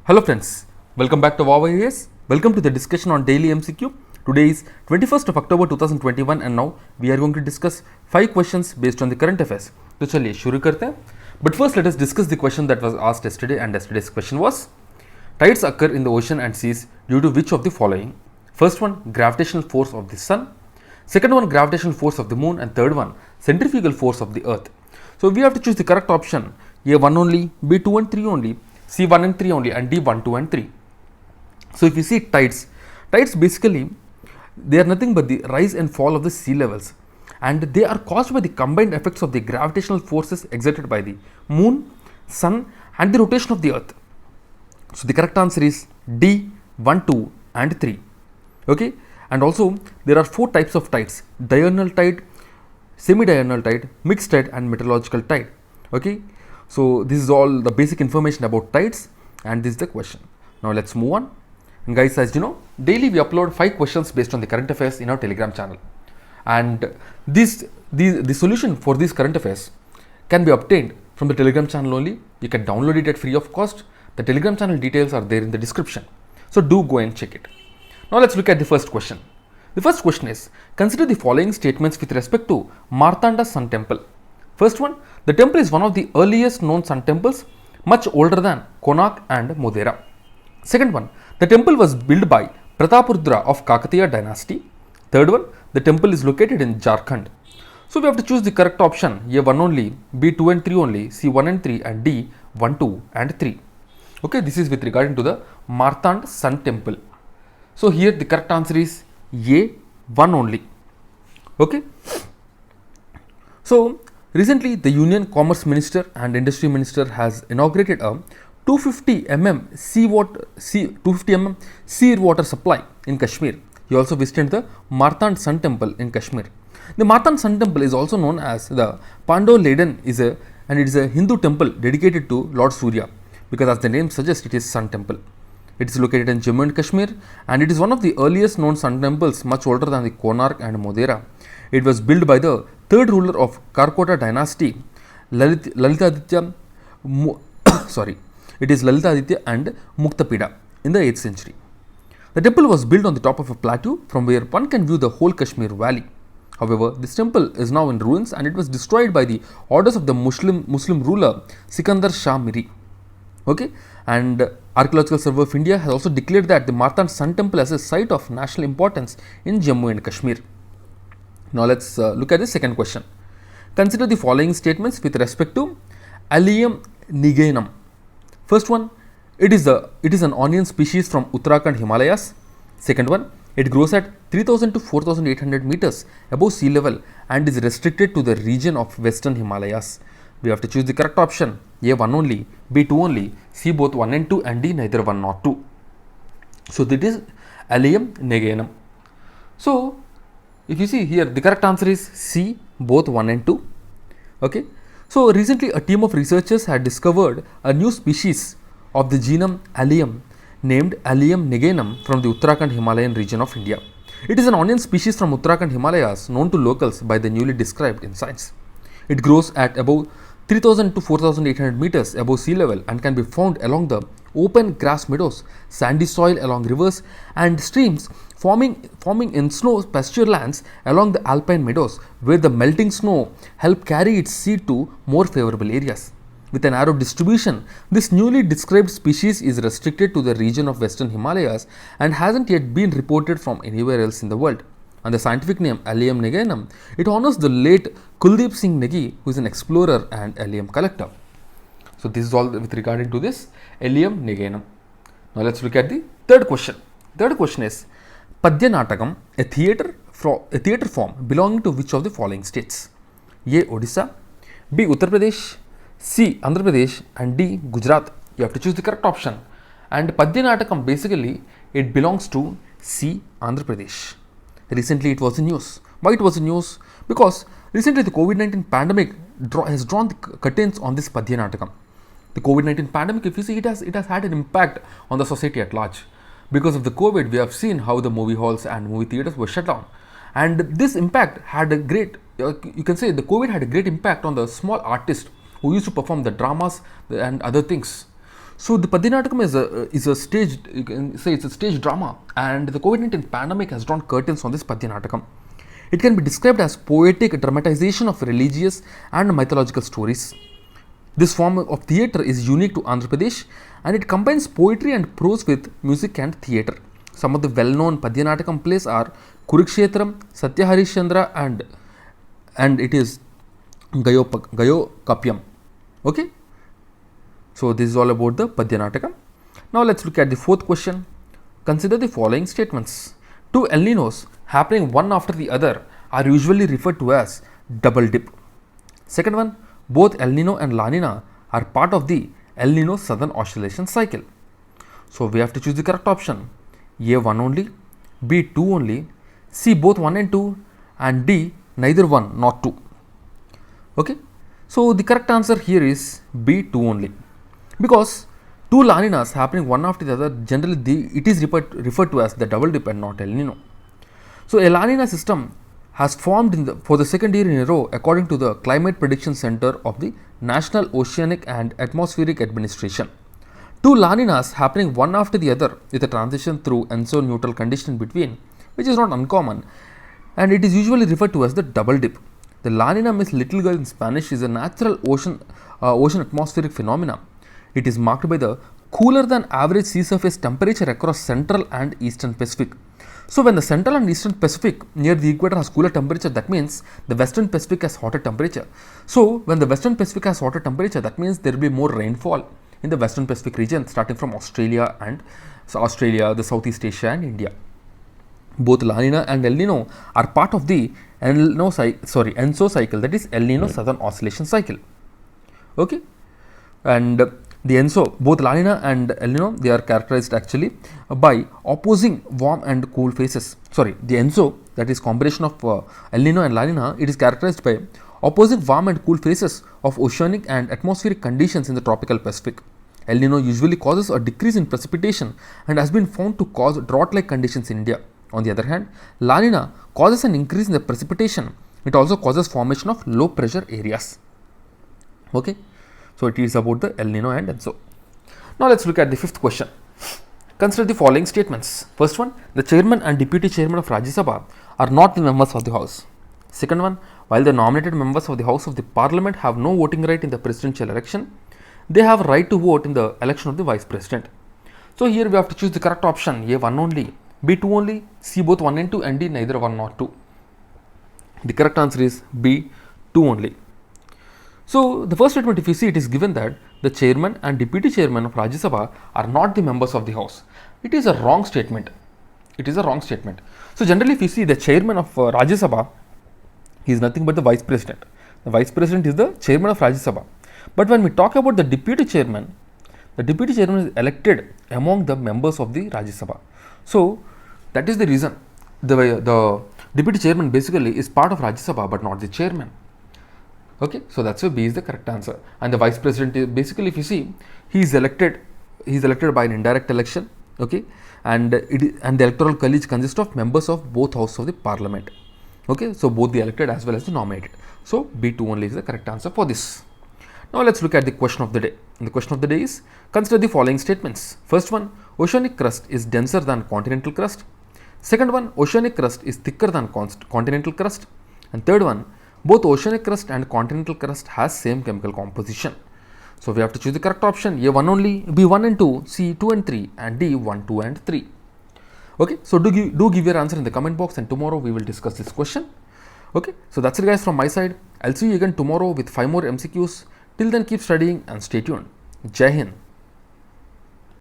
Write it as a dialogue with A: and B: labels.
A: Hello friends, welcome back to Wow IAS. Welcome to the discussion on daily MCQ. Today is 21st of October 2021 and now we are going to discuss 5 questions based on the current affairs. तो चलिए शुरू करते हैं. But first let us discuss the question that was asked yesterday, and yesterday's question was tides occur in the ocean and seas due to which of the following? First one, gravitational force of the sun. Second one, gravitational force of the moon, and third one, centrifugal force of the earth. So we have to choose the correct option. A 1 only, B 2 and 3 only, C 1 and 3 only, and D 1, 2 and 3. So if you see tides basically they are nothing but the rise and fall of the sea levels, and they are caused by the combined effects of the gravitational forces exerted by the moon, sun, and the rotation of the earth. So the correct answer is D 1, 2 and 3. Okay, and also there are 4 types of tides: diurnal tide, semi-diurnal tide, mixed tide, and meteorological tide. Okay, so this is all the basic information about tides, and this is the question. Now let's move on. And guys, as you know, daily we upload 5 questions based on the current affairs in our Telegram channel, and the solution for these current affairs can be obtained from the Telegram channel only. You can download it at free of cost. The Telegram channel details are there in the description, so do go and check it. Now let's look at the first question. The first question is, consider the following statements with respect to Martanda Sun Temple. First one, the temple is one of the earliest known sun temples, much older than Konark and Modhera. Second one, the temple was built by Prataprudra of Kakatiya dynasty. Third one, the temple is located in Jharkhand. So we have to choose the correct option. A 1 only, B 2 and 3 only, C 1 and 3, and D 1, 2 and 3. Okay, this is with regard to the Martand Sun Temple. So here the correct answer is A 1 only. Okay. So recently the Union Commerce Minister and Industry Minister has inaugurated a 250 mm sea water supply in Kashmir. He also visited the Martand Sun Temple in Kashmir. The Martand Sun Temple is also known as the Pando Laden and it is a Hindu temple dedicated to Lord Surya, because as the name suggests, it is Sun Temple. It is located in Jammu and Kashmir, and it is one of the earliest known sun temples, much older than the Konark and Modhera. It was built by the third ruler of Karkota dynasty, Lalitaditya it is Lalitaditya and Muktapida in the 8th century. The temple was built on the top of a plateau from where one can view the whole Kashmir valley. However, this temple is now in ruins, and it was destroyed by the orders of the Muslim ruler Sikandar Shah Miri. Okay, and Archaeological Survey of India has also declared that the Martand Sun Temple as a site of national importance in Jammu and Kashmir. Now let's look at the second question. Consider the following statements with respect to Allium nigaenum. First one, it is an onion species from Uttarakhand Himalayas. Second one, it grows at 3000 to 4800 meters above sea level and is restricted to the region of Western Himalayas. We have to choose the correct option. A 1 only, B 2 only, C both 1 and 2, and D neither 1 nor 2. So that is Allium nigaenum. So if you see here, the correct answer is C both 1 and 2. Okay. So recently a team of researchers had discovered a new species of the genus Allium named Allium nigaenum from the Uttarakhand Himalayan region of India. It is an onion species from Uttarakhand Himalayas known to locals by the newly described in science. It grows at above 3000 to 4800 meters above sea level and can be found along the open grass meadows, sandy soil along rivers and streams, forming in snow pasture lands along the alpine meadows, where the melting snow help carry its seed to more favorable areas. With an narrow distribution, this newly described species is restricted to the region of Western Himalayas and hasn't yet been reported from anywhere else in the world. And the scientific name Allium nigaenum, it honors the late Kuldeep Singh Negi, who is an explorer and allium collector. So this is all with regard to this Allium nigaenum. Now let's look at the third question. Third question is, Padya Natakam, a theatre form belonging to which of the following states? A. Odisha, B. Uttar Pradesh, C. Andhra Pradesh, and D. Gujarat. You have to choose the correct option. And Padya Natakam, basically it belongs to C. Andhra Pradesh. Recently it was in news. Why it was in news? Because recently the COVID-19 pandemic has drawn the curtains on this Padya Natakam. The COVID-19 pandemic, if you see, it has had an impact on the society at large. Because of the COVID, we have seen how the movie halls and movie theaters were shut down. And this impact had a great, you can say the COVID had a great impact on the small artists who used to perform the dramas and other things. So the Padhanatakam is a staged, you can say it's a stage drama, and the COVID-19 pandemic has drawn curtains on this Padhanatakam. It can be described as poetic dramatization of religious and mythological stories. This form of theatre is unique to Andhra Pradesh, and it combines poetry and prose with music and theatre. Some of the well-known Padhanatakam plays are Kurukshetram, Satya Harishchandra, and it is Gayo Kapyam. Okay. So this is all about the Padhanatakam. Now let's look at the fourth question. Consider the following statements. Two El Ninos happening one after the other are usually referred to as double dip. Second one, both El Nino and La Nina are part of the El Nino Southern Oscillation Cycle. So we have to choose the correct option. A 1 only, B 2 only, C both 1 and 2, and D neither 1 nor 2. Okay. So the correct answer here is B 2 only. Because two La Ninas happening one after the other, generally it is referred to as the double dip and not El Nino. So a La Nina system has formed for the second year in a row according to the Climate Prediction Center of the National Oceanic and Atmospheric Administration. Two La Ninas happening one after the other with a transition through ENSO neutral condition in between, which is not uncommon, and it is usually referred to as the double dip. The La Nina means little girl in Spanish is a natural ocean atmospheric phenomena. It is marked by the cooler than average sea surface temperature across central and eastern Pacific. So when the central and eastern Pacific near the equator has cooler temperature, that means the western Pacific has hotter temperature. So when the western Pacific has hotter temperature, that means there will be more rainfall in the western Pacific region, starting from Australia, the Southeast Asia and India. Both La Nina and El Nino are part of the ENSO cycle, that is El Nino Southern Oscillation Cycle. Okay, and the ENSO, both La Nina and El Nino, they are characterized actually by opposing warm and cool phases. The ENSO, that is combination of El Nino and La Nina, it is characterized by opposing warm and cool phases of oceanic and atmospheric conditions in the tropical Pacific. El Nino usually causes a decrease in precipitation and has been found to cause drought-like conditions in India. On the other hand, La Nina causes an increase in the precipitation. It also causes formation of low pressure areas. Okay. So it is about the El Nino and ENSO. Now let's look at the fifth question. Consider the following statements. First one, the chairman and deputy chairman of Rajya Sabha are not the members of the House. Second one, while the nominated members of the House of the Parliament have no voting right in the presidential election, they have right to vote in the election of the vice president. So here we have to choose the correct option. A 1 only, B 2 only, C both 1 and 2, and D neither 1 nor 2. The correct answer is B 2 only. So the first statement, if you see, it is given that the chairman and deputy chairman of Rajya Sabha are not the members of the House. It is a wrong statement. It is a wrong statement. So generally, if you see, the chairman of Rajya Sabha, he is nothing but the vice president. The vice president is the chairman of Rajya Sabha. But when we talk about the deputy chairman is elected among the members of the Rajya Sabha. So that is the reason the deputy chairman basically is part of Rajya Sabha but not the chairman. Okay, so that's why B is the correct answer. And the vice president is basically, if you see, he is elected by an indirect election. Okay, and the electoral college consists of members of both houses of the parliament. Okay, so both the elected as well as the nominated. So B2 only is the correct answer for this. Now let's look at the question of the day. And the question of the day is, consider the following statements. First one, oceanic crust is denser than continental crust. Second one, oceanic crust is thicker than continental crust. And third one, both oceanic crust and continental crust has same chemical composition. So we have to choose the correct option. A 1 only, B 1 and 2, C 2 and 3, and D 1, 2 and 3. Okay, so do give your answer in the comment box, and tomorrow we will discuss this question. Okay, so that's it guys from my side. I'll see you again tomorrow with 5 more MCQs. Till then, keep studying and stay tuned. Jai Hind.